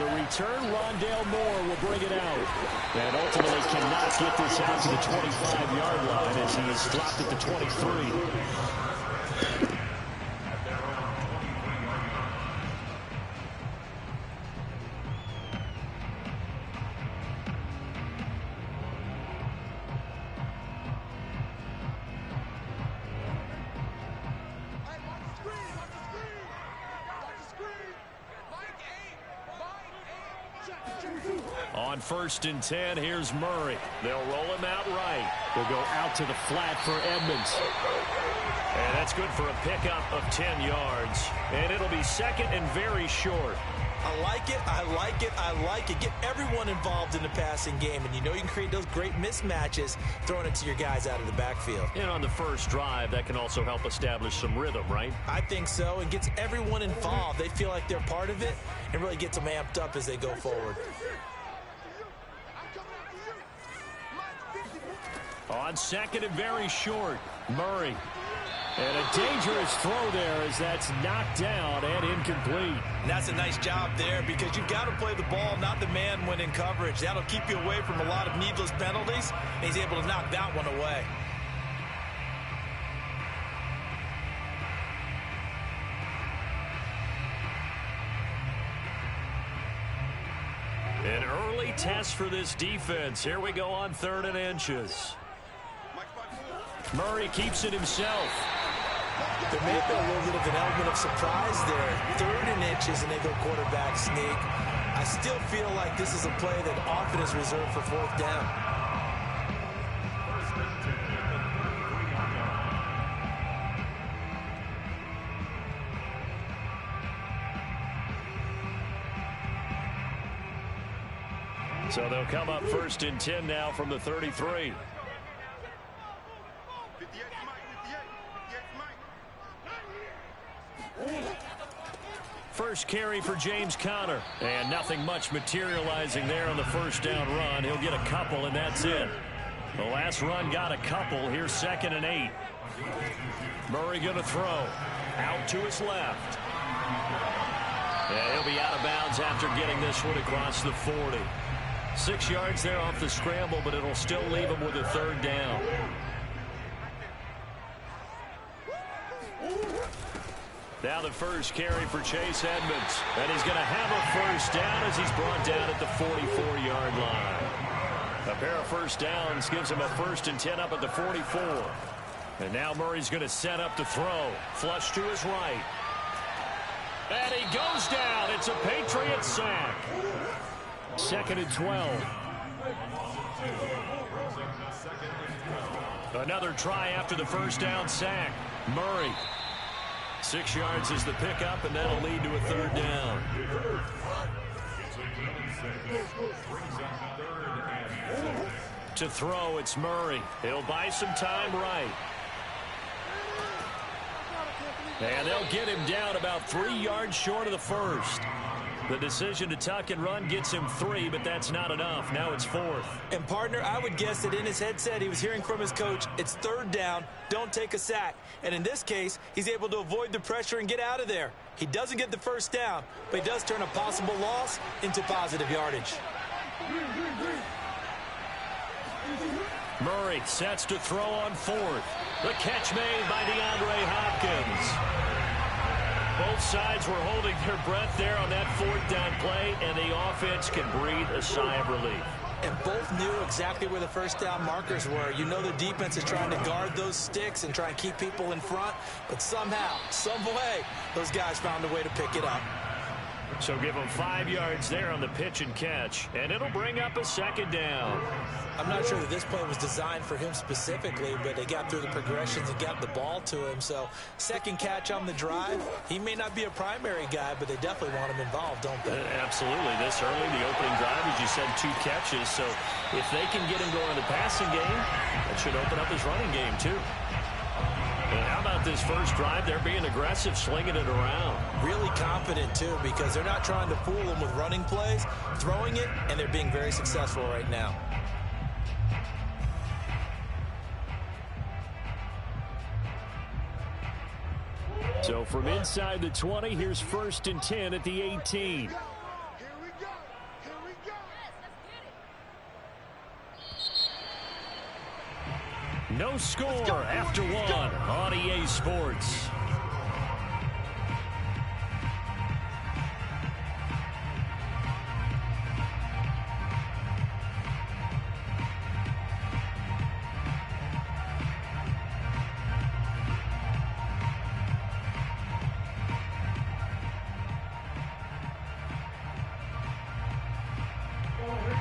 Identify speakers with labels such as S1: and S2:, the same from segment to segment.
S1: the return, Rondale Moore will bring it out. And ultimately cannot get this out to the 25-yard line as he is dropped at the 23. On 1st and 10, here's Murray. They'll roll him out right. They'll go out to the flat for Edmonds. And that's good for a pickup of 10 yards. And it'll be 2nd and very short.
S2: I like it, I like it, I like it. Get everyone involved in the passing game, and you know you can create those great mismatches throwing it to your guys out of the backfield.
S1: And on the first drive, that can also help establish some rhythm, right?
S2: I think so, and gets everyone involved. They feel like they're part of it, and really gets them amped up as they go forward.
S1: On 2nd and very short, Murray. And a dangerous throw there as that's knocked down and incomplete.
S2: And that's a nice job there because you've got to play the ball, not the man when in coverage. That'll keep you away from a lot of needless penalties, and he's able to knock that one away.
S1: An early test for this defense. Here we go on 3rd and inches. Murray keeps it himself.
S2: There may have been a little bit of an element of surprise there. 3rd and inches, and they go quarterback sneak. I still feel like this is a play that often is reserved for 4th down.
S1: So they'll come up 1st and 10 now from the 33. First carry for James Conner. And nothing much materializing there on the 1st down run. He'll get a couple, and that's it. The last run got a couple. Here's 2nd and 8. Murray going to throw. Out to his left. And he'll be out of bounds after getting this one across the 40. 6 yards there off the scramble, but it'll still leave him with a 3rd down. Now the first carry for Chase Edmonds. And he's going to have a 1st down as he's brought down at the 44-yard line. A pair of 1st downs gives him a 1st and 10 up at the 44. And now Murray's going to set up to throw. Flush to his right. And he goes down. It's a Patriot sack. 2nd and 12. Another try after the 1st down sack. Murray. 6 yards is the pickup, and that'll lead to a 3rd down. To throw, it's Murray. He'll buy some time right. And they'll get him down about 3 yards short of the 1st. The decision to tuck and run gets him 3, but that's not enough. Now it's 4th.
S2: And, partner, I would guess that in his headset he was hearing from his coach, it's 3rd down, don't take a sack. And in this case, he's able to avoid the pressure and get out of there. He doesn't get the 1st down, but he does turn a possible loss into positive yardage.
S1: Murray sets to throw on 4th. The catch made by DeAndre Hopkins. Both sides were holding their breath there on that 4th down play, and the offense can breathe a sigh of relief.
S2: And both knew exactly where the 1st down markers were. You know the defense is trying to guard those sticks and try and keep people in front, but somehow, some way, those guys found a way to pick it up.
S1: So give them 5 yards there on the pitch and catch, and it'll bring up a 2nd down.
S2: I'm not sure that this play was designed for him specifically, but they got through the progressions and got the ball to him. So 2nd catch on the drive. He may not be a primary guy, but they definitely want him involved, don't they?
S1: Absolutely. This early, the opening drive, as you said, 2 catches. So if they can get him going in the passing game, that should open up his running game too. And how about this first drive? They're being aggressive, slinging it around.
S2: Really confident, too, because they're not trying to fool them with running plays, throwing it, and they're being very successful right now.
S1: So from inside the 20, here's 1st and 10 at the 18.
S3: Here we go.
S1: score after one on EA Sports.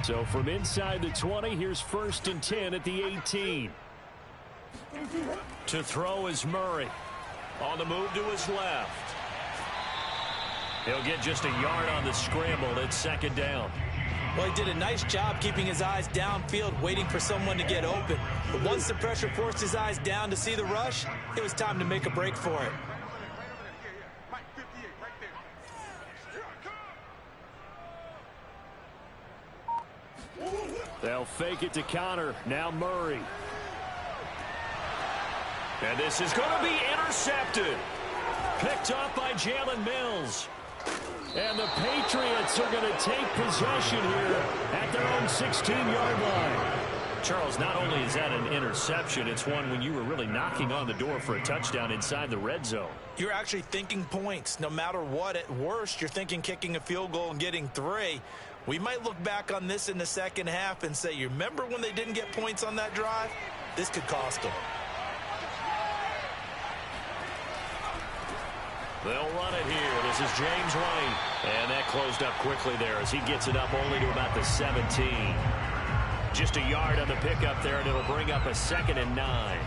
S1: So from inside the 20, here's 1st and 10 at the 18. To throw is Murray. On the move to his left. He'll get just a yard on the scramble. It's 2nd down.
S2: Well, he did a nice job keeping his eyes downfield, waiting for someone to get open. But once the pressure forced his eyes down to see the rush, it was time to make a break for it.
S1: They'll fake it to counter. Now Murray. And this is going to be intercepted. Picked up by Jalen Mills. And the Patriots are going to take possession here at their own 16-yard line. Charles, not only is that an interception, it's one when you were really knocking on the door for a touchdown inside the red zone.
S2: You're actually thinking points. No matter what, at worst, you're thinking kicking a field goal and getting 3. We might look back on this in the second half and say, you remember when they didn't get points on that drive? This could cost them.
S1: They'll run it here. This is James White. And that closed up quickly there as he gets it up only to about the 17. Just a yard on the pickup there, and it'll bring up a 2nd and 9.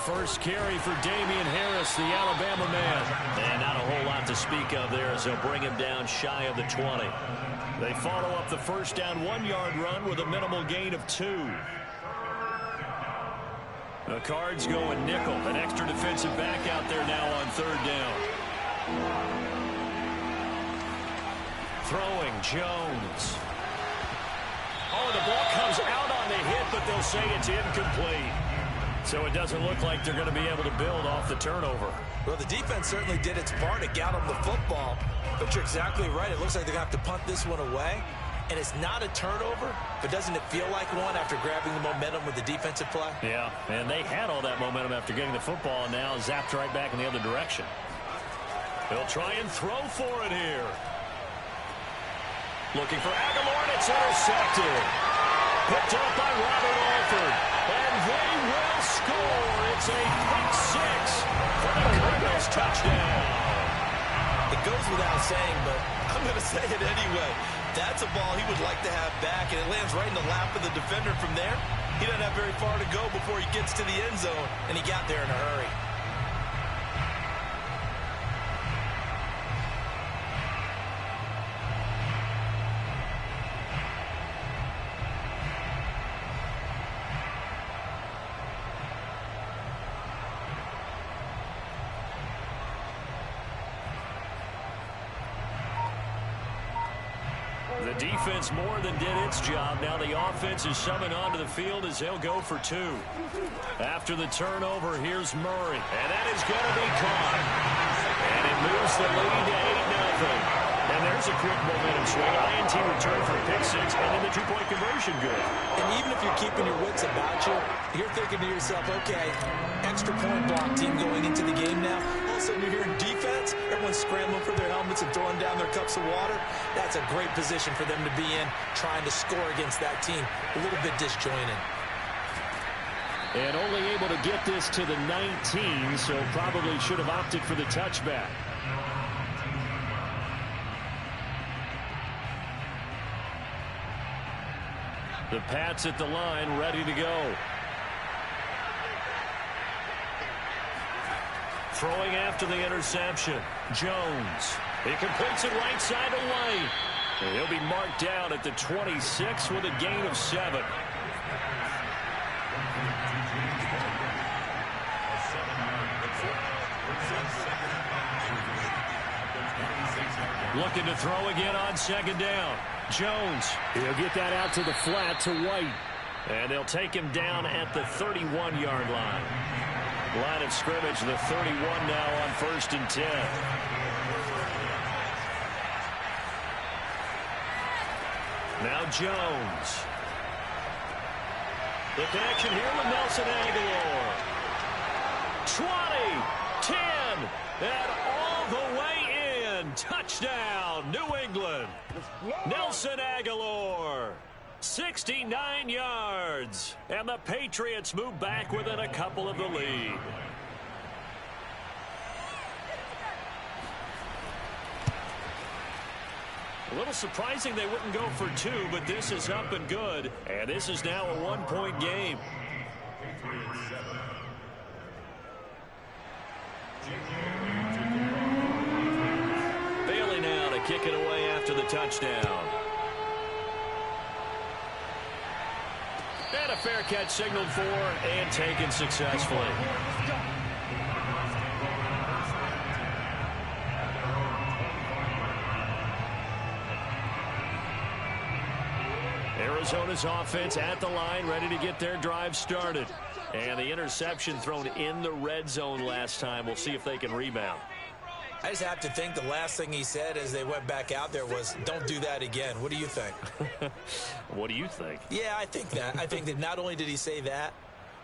S1: First carry for Damian Harris, the Alabama man. And not a whole lot to speak of there as they'll bring him down shy of the 20. They follow up the first down 1-yard run with a minimal gain of 2. The Cards going nickel. An extra defensive back out there now on 3rd down. Throwing Jones. Oh, the ball comes out on the hit, but they'll say it's incomplete. So it doesn't look like they're going to be able to build off the turnover.
S2: Well, the defense certainly did its part to get them the football. But you're exactly right. It looks like they're going to have to punt this one away. And it's not a turnover, but doesn't it feel like one after grabbing the momentum with the defensive play?
S1: Yeah, and they had all that momentum after getting the football, and now zapped right back in the other direction. They'll try and throw for it here. Looking for Aguilar, and it's intercepted. Picked up by Robert Alford. And they will score. It's a quick 6 for the Cardinals touchdown.
S2: It goes without saying, but I'm going to say it anyway. That's a ball he would like to have back, and it lands right in the lap of the defender from there. He doesn't have very far to go before he gets to the end zone, and he got there in a hurry.
S1: The defense more than did its job. Now the offense is summoned onto the field as they'll go for 2. After the turnover, here's Murray. And that is going to be caught. And it moves the lead to 8-0. And there's a quick momentum swing. INT return for a pick 6, and then the 2-point conversion good.
S2: And even if you're keeping your wits about you, you're thinking to yourself, okay, extra point block team going into the game now. All of a sudden you're hearing defense. Everyone's scrambling for their helmets and throwing down their cups of water. That's a great position for them to be in, trying to score against that team. A little bit disjointed.
S1: And only able to get this to the 19, so probably should have opted for the touchback. The Pats at the line, ready to go. Throwing after the interception. Jones. He completes it right side to White. And he'll be marked down at the 26 with a gain of 7. Looking to throw again on 2nd down. Jones. He'll get that out to the flat to White. And they'll take him down at the 31-yard line. Line of scrimmage, the 31 now on 1st and 10. Now Jones. The connection here with Nelson Aguilar. 20, 10, and all the way in. Touchdown, New England. Nelson Aguilar. 69 yards. And the Patriots move back within a couple of the lead. A little surprising they wouldn't go for 2, but this is up and good. And this is now a 1-point game. Bailey now to kick it away after the touchdown. And a fair catch signaled for and taken successfully. Arizona's offense at the line, ready to get their drive started. And the interception thrown in the red zone last time. We'll see if they can rebound.
S2: I just have to think the last thing he said as they went back out there was, don't do that again. What do you think?
S1: What do you think?
S2: Yeah, I think that. I think that not only did he say that,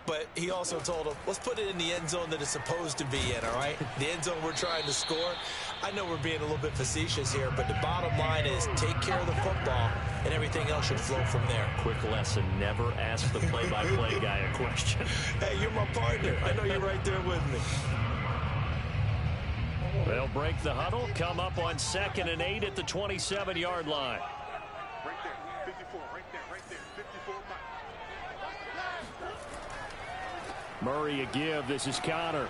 S2: but he also told him, let's put it in the end zone that it's supposed to be in, all right? The end zone we're trying to score. I know we're being a little bit facetious here, but the bottom line is take care of the football, and everything else should flow from there.
S1: Quick lesson, never ask the play-by-play guy a question.
S2: Hey, you're my partner. I know you're right there with me.
S1: They'll break the huddle, come up on 2nd and 8 at the 27-yard line.
S3: Right there, 54, right there, 54.
S1: Murray a give. This is Connor.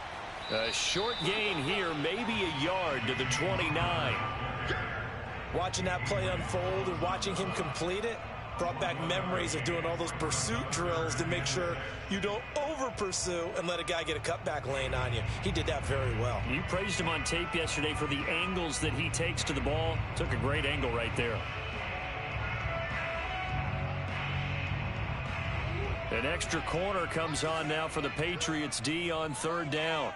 S1: A short gain here, maybe a yard to the 29.
S2: Watching that play unfold and watching him complete it brought back memories of doing all those pursuit drills to make sure you don't over-pursue and let a guy get a cutback lane on you. He did that very well.
S1: You praised him on tape yesterday for the angles that he takes to the ball. Took a great angle right there. An extra corner comes on now for the Patriots D on 3rd down.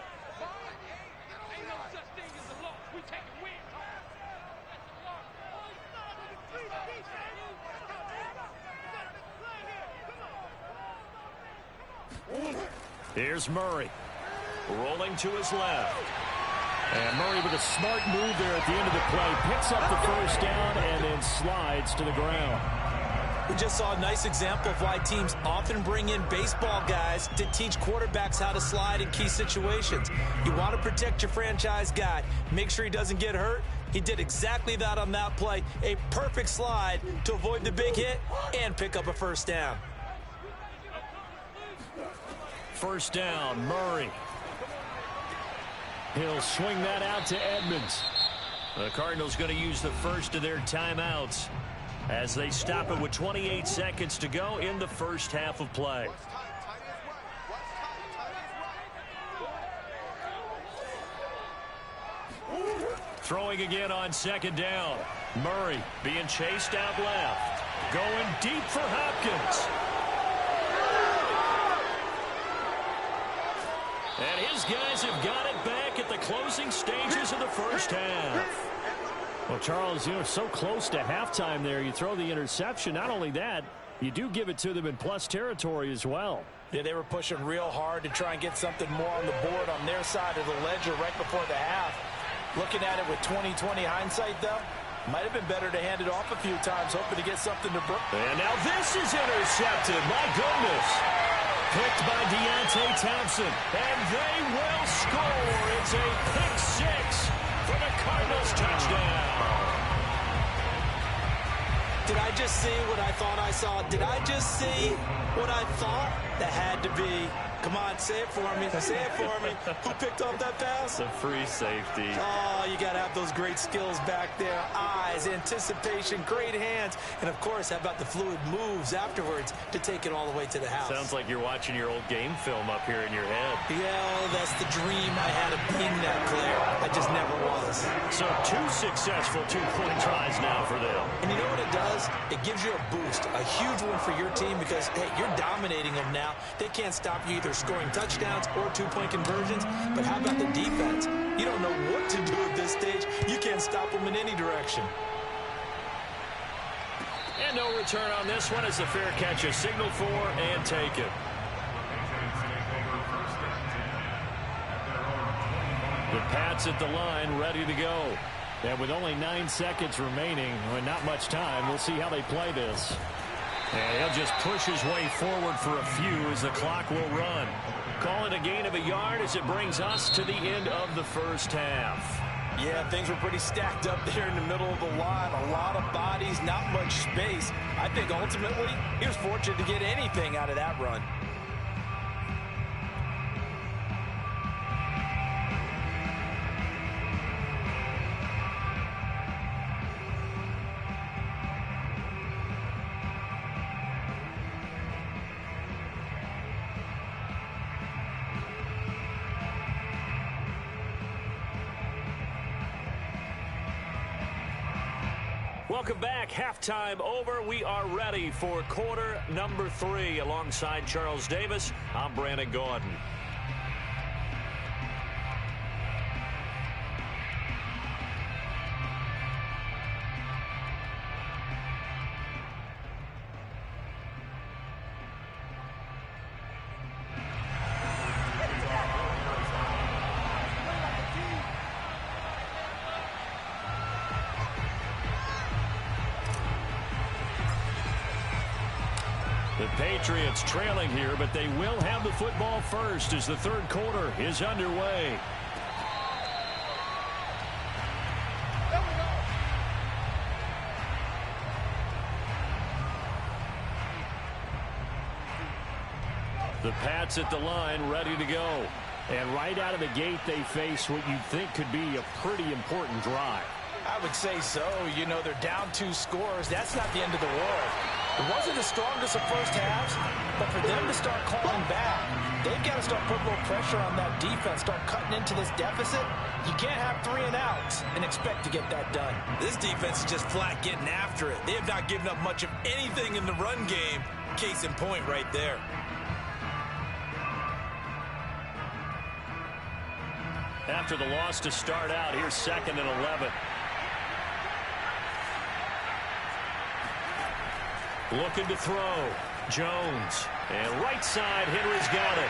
S1: Here's Murray. Rolling to his left. And Murray with a smart move there at the end of the play. Picks up the first down and then slides to the ground.
S2: We just saw a nice example of why teams often bring in baseball guys to teach quarterbacks how to slide in key situations. You want to protect your franchise guy. Make sure he doesn't get hurt. He did exactly that on that play. A perfect slide to avoid the big hit and pick up a first down.
S1: First down, Murray. He'll swing that out to Edmonds. The Cardinals going to use the first of their timeouts as they stop it with 28 seconds to go in the first half of play. Throwing again on 2nd down. Murray being chased out left. Going deep for Hopkins. And his guys have got it back at the closing stages of the first half. Well, Charles, you're so close to halftime there. You throw the interception. Not only that, you do give it to them in plus territory as well.
S2: Yeah, they were pushing real hard to try and get something more on the board on their side of the ledger right before the half. Looking at it with 20/20 hindsight, though, might have been better to hand it off a few times, hoping to get something to Brook.
S1: And now this is intercepted. My goodness. Picked by Deontay Thompson. And they will score. It's a pick six for the Cardinals touchdown.
S2: Did I just see what I thought I saw? Did I just see what I thought? That had to be. Come on, say it for me. Say it for me. Who picked off that pass?
S1: The free safety.
S2: Oh, you got to have those great skills back there. Eyes, anticipation, great hands. And, of course, how about the fluid moves afterwards to take it all the way to the house?
S1: Sounds like you're watching your old game film up here in your head.
S2: Yeah, that's the dream I had of being that player. I just never was.
S1: So 2 successful two-point tries now for them.
S2: And you know what it does? It gives you a boost, a huge one for your team because, hey, you're dominating them now. They can't stop you either either scoring touchdowns or two-point conversions. But how about the defense? You don't know what to do at this stage. You can't stop them in any direction.
S1: And no return on this one as the fair catch is signaled for and taken. The Pats at the line, ready to go. And with only 9 seconds remaining, and not much time, we'll see how they play this. And he'll just push his way forward for a few as the clock will run. Call it a gain of a yard as it brings us to the end of the first half.
S2: Yeah, things were pretty stacked up there in the middle of the line. A lot of bodies, not much space. I think ultimately he was fortunate to get anything out of that run.
S1: Welcome back. Halftime over. We are ready for quarter number 3. Alongside Charles Davis, I'm Brandon Gordon. The Patriots trailing here, but they will have the football first as the third quarter is underway. The Pats at the line, ready to go. And right out of the gate, they face what you think could be a pretty important drive.
S2: I would say so. You know, they're down 2 scores. That's not the end of the world. It wasn't the strongest of first halves, but for them to start clawing back, they've got to start putting a little pressure on that defense, start cutting into this deficit. You can't have 3 and outs and expect to get that done.
S4: This defense is just flat getting after it. They have not given up much of anything in the run game. Case in point right there.
S1: After the loss to start out, here's 2nd and 11. Looking to throw. Jones. And right side, Henry's got it.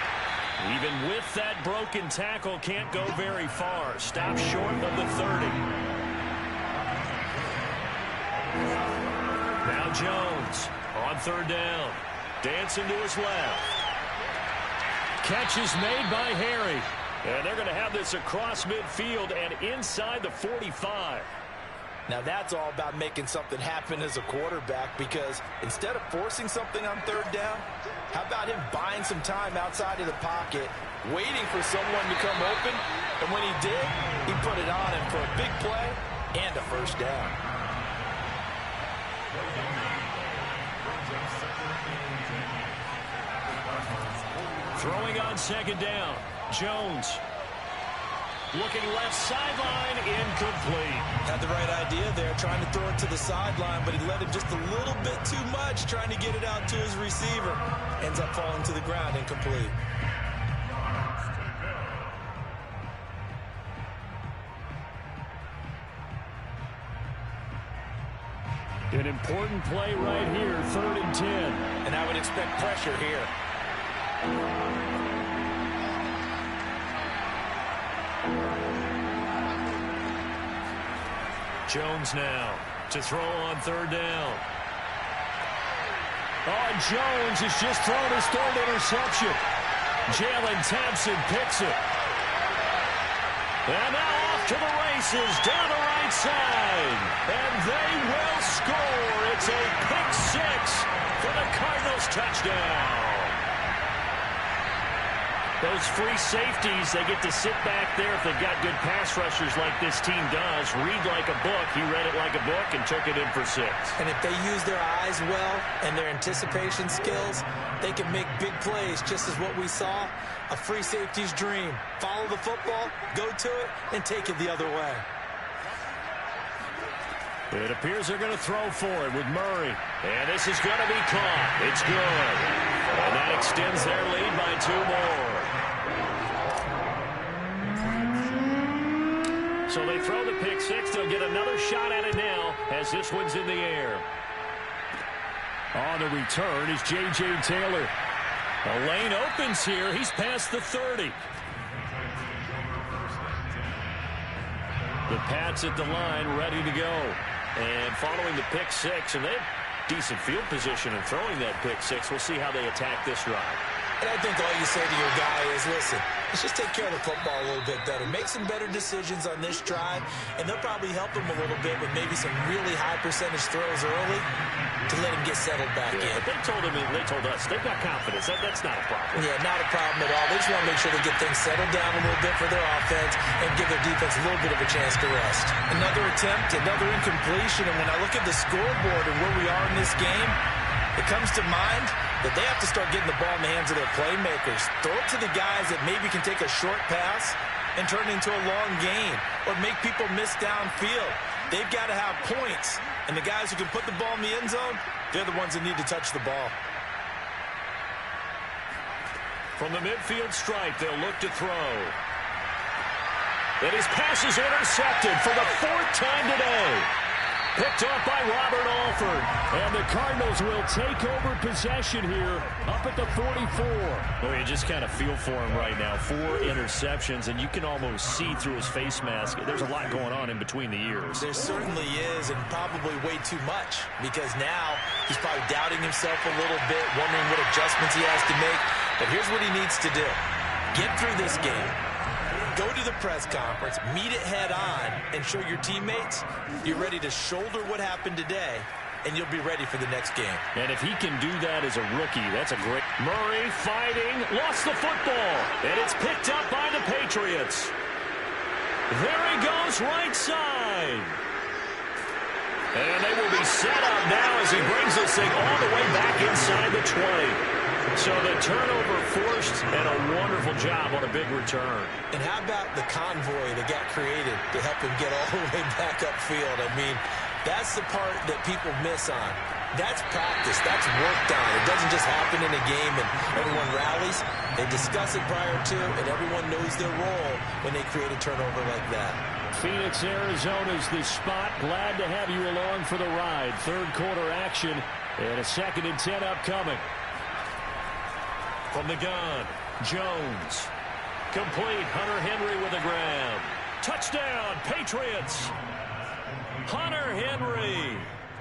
S1: Even with that broken tackle, can't go very far. Stop short of the 30. Now Jones on 3rd down. Dancing to his left. Catch is made by Harry. And they're going to have this across midfield and inside the 45.
S2: Now that's all about making something happen as a quarterback, because instead of forcing something on 3rd down, how about him buying some time outside of the pocket, waiting for someone to come open, and when he did, he put it on him for a big play and a first down.
S1: Throwing on 2nd down. Jones. Looking left sideline, incomplete.
S2: Had the right idea there, trying to throw it to the sideline, but he let him just a little bit too much, trying to get it out to his receiver. Ends up falling to the ground, incomplete.
S1: An important play right here, 3rd and 10.
S2: And I would expect pressure here.
S1: Jones now to throw on 3rd down. Oh, and Jones has just thrown his 3rd interception. Jalen Thompson picks it. And now off to the races down the right side. And they will score. It's a pick 6 for the Cardinals touchdown. Those free safeties, they get to sit back there if they've got good pass rushers like this team does. Read like a book. He read it like a book and took it in for 6.
S2: And if they use their eyes well and their anticipation skills, they can make big plays, just as what we saw. A free safety's dream. Follow the football, go to it, and take it the other way.
S1: It appears they're going to throw for it with Murray. And this is going to be caught. It's good. And that That extends their lead by 2 more. So they throw the pick six. They'll get another shot at it now as this one's in the air. On the return is J.J. Taylor. A lane opens here. He's past the 30. The Pats at the line, ready to go. And following the pick six, and they have decent field position in throwing that pick six. We'll see how they attack this drive.
S2: And I think all you say to your guy is, listen, let's just take care of the football a little bit better. Make some better decisions on this drive, and they'll probably help him a little bit with maybe some really high percentage throws early to let him get settled back in.
S1: But they told us they've got confidence. That's not a problem.
S2: Yeah, not a problem at all. They just want to make sure they get things settled down a little bit for their offense and give their defense a little bit of a chance to rest. Another attempt, another incompletion, and when I look at the scoreboard and where we are in this game, it comes to mind that they have to start getting the ball in the hands of their playmakers. Throw it to the guys that maybe can take a short pass and turn it into a long gain or make people miss downfield. They've got to have points, and the guys who can put the ball in the end zone, they're the ones that need to touch the ball.
S1: From the midfield stripe, they'll look to throw. And his pass is intercepted for the 4th time today. Picked off by Robert Alford. And the Cardinals will take over possession here up at the 44. Well, you just kind of feel for him right now. 4 interceptions, and you can almost see through his face mask. There's a lot going on in between the ears.
S2: There certainly is, and probably way too much, because now he's probably doubting himself a little bit, wondering what adjustments he has to make. But here's what he needs to do. Get through this game. Go to the press conference, meet it head on, and show your teammates you're ready to shoulder what happened today, and you'll be ready for the next game.
S1: And if he can do that as a rookie, that's a great... Murray fighting, lost the football, and it's picked up by the Patriots. There he goes, right side. And they will be set up now as he brings this thing all the way back inside the 20. So the turnover forced, and a wonderful job on a big return.
S2: And how about the convoy that got created to help him get all the way back upfield? I mean, that's the part that people miss on. That's practice. That's worked on. It doesn't just happen in a game and everyone rallies. They discuss it prior to, and everyone knows their role when they create a turnover like that.
S1: Phoenix, Arizona's the spot. Glad to have you along for the ride. 3rd quarter action, and a 2nd and 10 upcoming. From the gun, Jones. Complete. Hunter Henry with a grab. Touchdown, Patriots. Hunter Henry.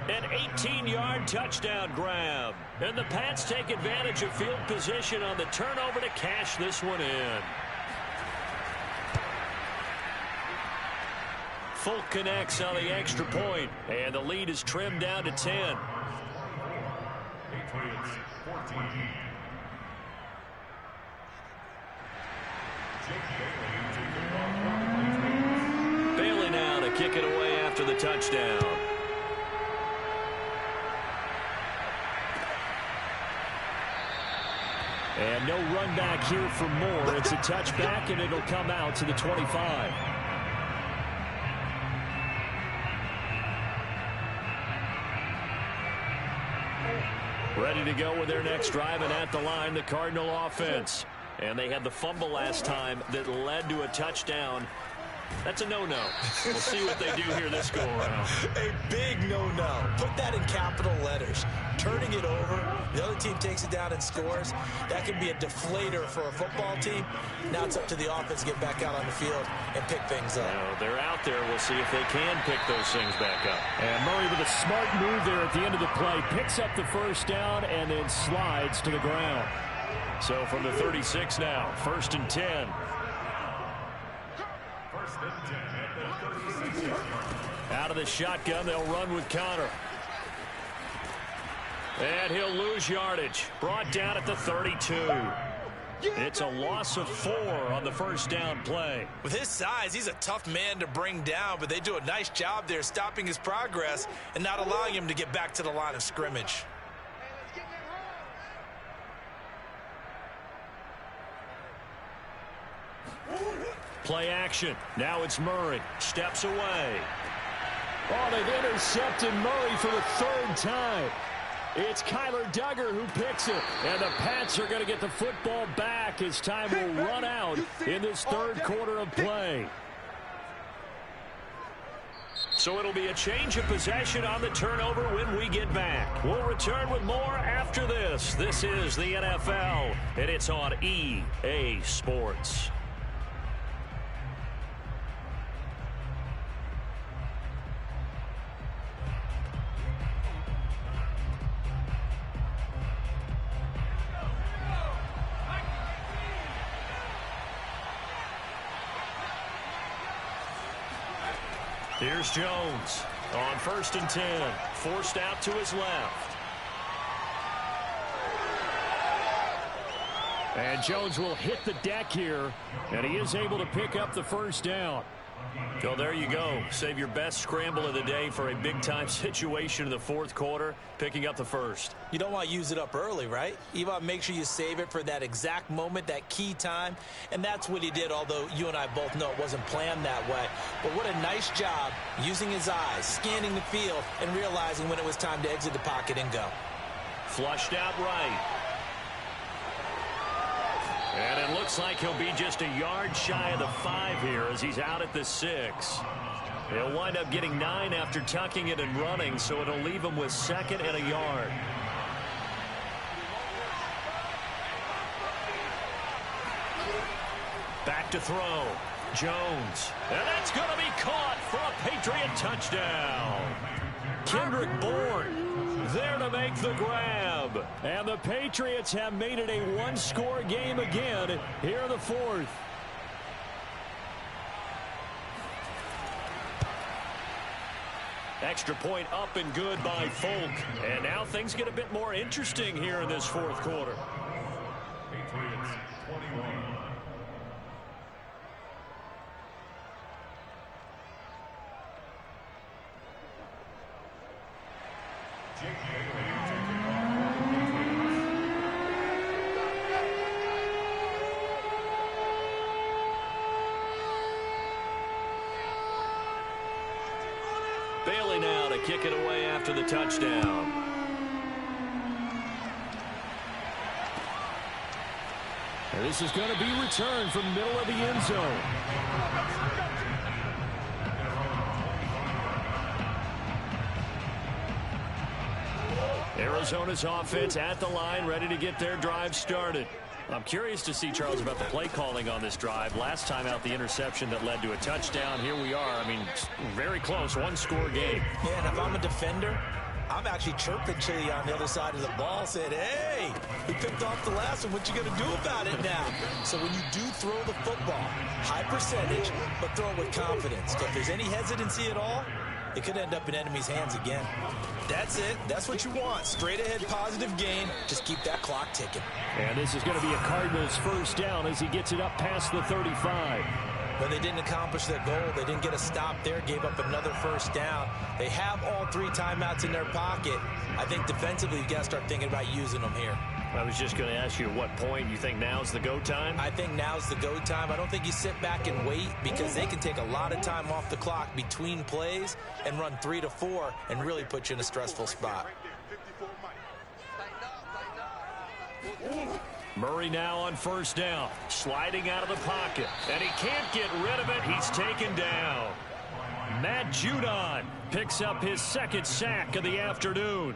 S1: An 18-yard touchdown grab. And the Pats take advantage of field position on the turnover to cash this one in. Folk connects on the extra point, and the lead is trimmed down to 10. Patriots 14. Bailey now to kick it away after the touchdown. And no run back here for Moore. It's a touchback, and it'll come out to the 25. Ready to go with their next drive, and at the line, the Cardinal offense. And they had the fumble last time that led to a touchdown. That's a no-no. We'll see what they do here this go-around.
S2: A big no-no. Put that in capital letters. Turning it over, the other team takes it down and scores. That can be a deflator for a football team. Now it's up to the offense to get back out on the field and pick things up.
S1: Well, they're out there. We'll see if they can pick those things back up. And Murray with a smart move there at the end of the play. Picks up the 1st down and then slides to the ground. So from the 36 now, 1st and 10. Out of the shotgun, they'll run with Connor. And he'll lose yardage. Brought down at the 32. It's a loss of 4 on the 1st down play.
S2: With his size, he's a tough man to bring down, but they do a nice job there stopping his progress and not allowing him to get back to the line of scrimmage.
S1: Play action. Now it's Murray. Steps away. Oh, they've intercepted Murray for the 3rd time. It's Kyler Duggar who picks it. And the Pats are going to get the football back as time will run out in this third quarter of play. So it'll be a change of possession on the turnover when we get back. We'll return with more after this. This is the NFL, and it's on EA Sports. Here's Jones on 1st and 10. Forced out to his left. And Jones will hit the deck here, and he is able to pick up the first down. So there you go. Save your best scramble of the day for a big-time situation in the fourth quarter, picking up the first.
S2: You don't want to use it up early, right? You want to make sure you save it for that exact moment, that key time. And that's what he did, although you and I both know it wasn't planned that way. But what a nice job using his eyes, scanning the field, and realizing when it was time to exit the pocket and go.
S1: Flushed out right. And it looks like he'll be just a yard shy of the 5 here as he's out at the 6. He'll wind up getting 9 after tucking it and running, so it'll leave him with 2nd and a yard. Back to throw. Jones. And that's going to be caught for a Patriot touchdown. Kendrick Bourne there to make the grab. And the Patriots have made it a one-score game again here in the fourth. Extra point up and good by Folk. And now things get a bit more interesting here in this fourth quarter.
S5: Patriots 21.
S1: Bailey now to kick it away after the touchdown. And this is going to be returned from the middle of the end zone. Arizona's offense at the line, ready to get their drive started. I'm curious to see, Charles, about the play calling on this drive. Last time out, the interception that led to a touchdown. Here we are. I mean, very close, one-score game.
S2: Yeah, and if I'm a defender, I'm actually chirping to you on the other side of the ball, saying, hey, he picked off the last one. What you going to do about it now? So when you do throw the football, high percentage, but throw it with confidence. If there's any hesitancy at all, it could end up in enemy's hands again. That's it. That's what you want. Straight ahead positive gain. Just keep that clock ticking.
S1: And this is going to be a Cardinals first down as he gets it up past the 35.
S2: But they didn't accomplish their goal. They didn't get a stop there. Gave up another first down. They have all 3 timeouts in their pocket. I think defensively you've got to start thinking about using them here.
S1: I was just going to ask you at what point you think now's the go time?
S2: I think now's the go time. I don't think you sit back and wait because they can take a lot of time off the clock between plays and run 3 to 4 and really put you in a stressful spot.
S1: Murray now on first down, sliding out of the pocket, and he can't get rid of it. He's taken down. Matt Judon picks up his 2nd sack of the afternoon.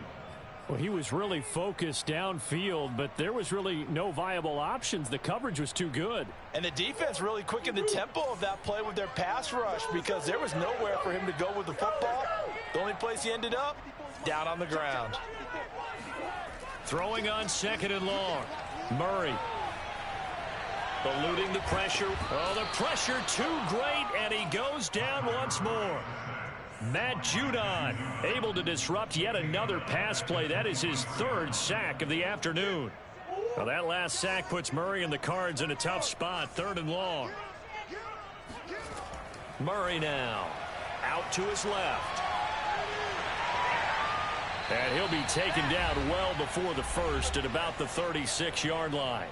S1: Well, he was really focused downfield, but there was really no viable options. The coverage was too good.
S2: And the defense really quickened the tempo of that play with their pass rush because there was nowhere for him to go with the football. The only place he ended up, down on the ground.
S1: Throwing on 2nd and long. Murray eluding the pressure. Oh, the pressure too great, and he goes down once more. Matt Judon able to disrupt yet another pass play. That is his 3rd sack of the afternoon. Well, that last sack puts Murray and the Cards in a tough spot. 3rd and long. Murray now out to his left. And he'll be taken down well before the first at about the 36-yard line.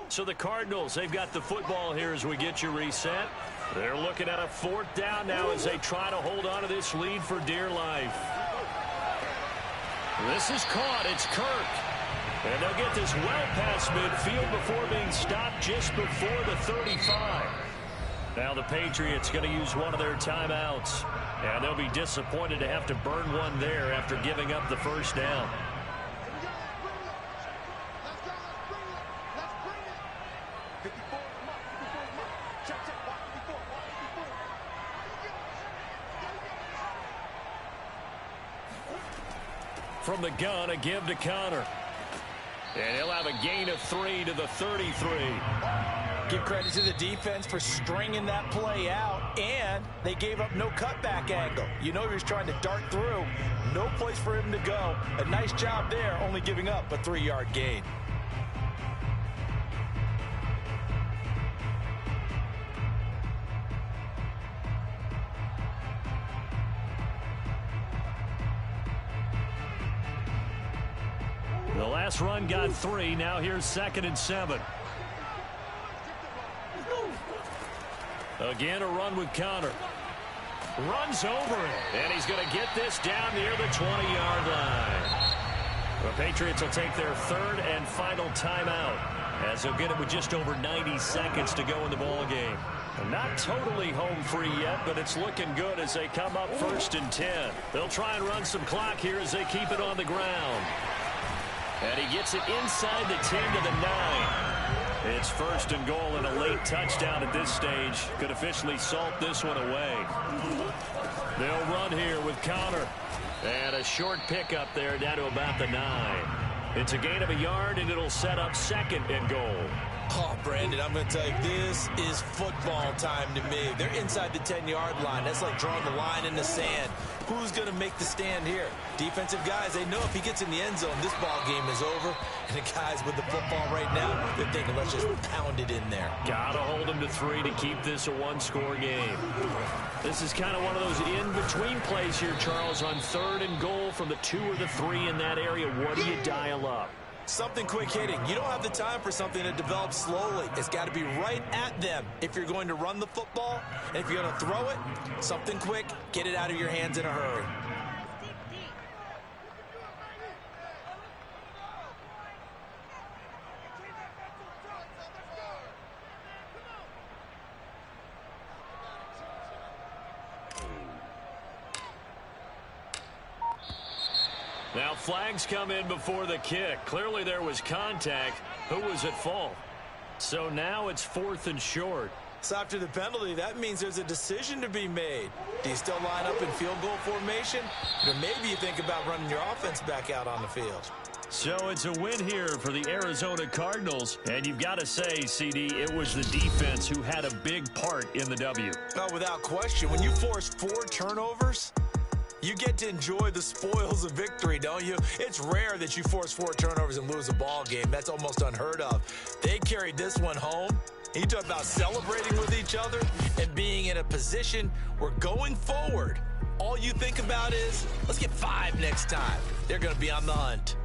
S1: So the Cardinals, they've got the football here as we get you reset. They're looking at a 4th down now as they try to hold on to this lead for dear life. This is caught. It's Kirk. And they'll get this well past midfield before being stopped just before the 35. Now the Patriots going to use one of their timeouts. And they'll be disappointed to have to burn one there after giving up the first down. From the gun, a give to Connor. And he'll have a gain of 3 to the 33.
S2: Give credit to the defense for stringing that play out, and they gave up no cutback angle. You know he was trying to dart through. No place for him to go. A nice job there, only giving up a 3-yard gain.
S1: The last run got 3. Now here's 2nd and 7. Again, a run with Connor. Runs over it. And he's going to get this down near the 20-yard line. The Patriots will take their 3rd and final timeout as they'll get it with just over 90 seconds to go in the ball game. Not totally home free yet, but it's looking good as they come up 1st and 10. They'll try and run some clock here as they keep it on the ground. And he gets it inside the 10 to the 9. It's 1st and goal and a late touchdown at this stage. Could officially salt this one away. They'll run here with Connor. And a short pickup there down to about the 9. It's a gain of a yard, and it'll set up 2nd and goal.
S2: Oh, Brandon, I'm going to tell you, this is football time to me. They're inside the 10-yard line. That's like drawing the line in the sand. Who's going to make the stand here? Defensive guys, they know if he gets in the end zone, this ball game is over. And the guys with the football right now, they're thinking, let's just pound it in there.
S1: Got to hold him to 3 to keep this a one-score game. This is kind of one of those in-between plays here, Charles, on 3rd and goal from the 2 or the 3 in that area. What do you dial up?
S2: Something quick hitting. You don't have the time for something that develops slowly. It's got to be right at them if you're going to run the football. And if you're going to throw it, something quick, get it out of your hands in a hurry.
S1: Now flags come in before the kick. Clearly there was contact. Who was at fault? So now it's 4th and short.
S2: So after the penalty, that means there's a decision to be made. Do you still line up in field goal formation? Or maybe you think about running your offense back out on the field.
S1: So it's a win here for the Arizona Cardinals. And you've got to say, CD, it was the defense who had a big part in the W.
S2: Oh, without question. When you force 4 turnovers, you get to enjoy the spoils of victory, don't you? It's rare that you force 4 turnovers and lose a ball game. That's almost unheard of. They carried this one home. You talk about celebrating with each other and being in a position where going forward, all you think about is, let's get 5 next time. They're going to be on the hunt.